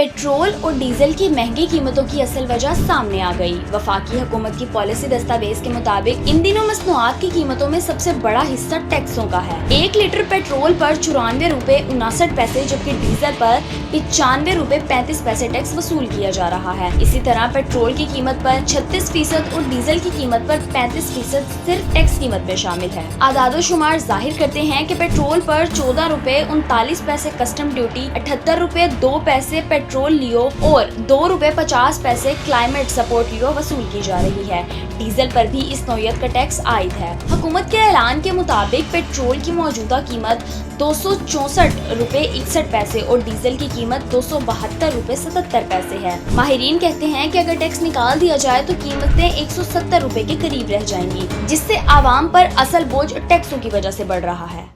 Petrol और diesel की महंगी कीमतों की असल वजह सामने आ गई। वफाकी हुकूमत की पॉलिसी दस्तावेज के मुताबिक इन दिनों मसनूआत की कीमतों में सबसे बड़ा हिस्सा टैक्सों का है। 1 लीटर पेट्रोल पर 94 रुपए 59 पैसे जबकि डीजल पर 95 रुपए 35 पैसे टैक्स वसूल किया जा रहा है। इसी तरह पेट्रोल की कीमत पर 36% और डीजल की कीमत पर 35% सिर्फ टैक्स कीमत में शामिल है। आदादोशुमार जाहिर करते हैं कि पेट्रोल पर 14 रुपए 39 पैसे कस्टम ड्यूटी, 78 रुपए 2 पैसे पेट्रोल लियो और 2 रुपए 50 पैसे क्लाइमेट सपोर्ट लियो वसूल की जा रही है। डीजल पर भी इस नौयत का टैक्स आयद है। हुकूमत के ऐलान के मुताबिक पेट्रोल की मौजूदा कीमत 264 रुपए 61 पैसे और डीजल की कीमत 272 रुपए 77 पैसे है। माहिरीन कहते हैं कि अगर टैक्स निकाल दिया जाए तो कीमतें 170 रुपए के करीब रह जाएंगी, जिससे आवाम पर असल बोझ टैक्सों की वजह से बढ़ रहा है।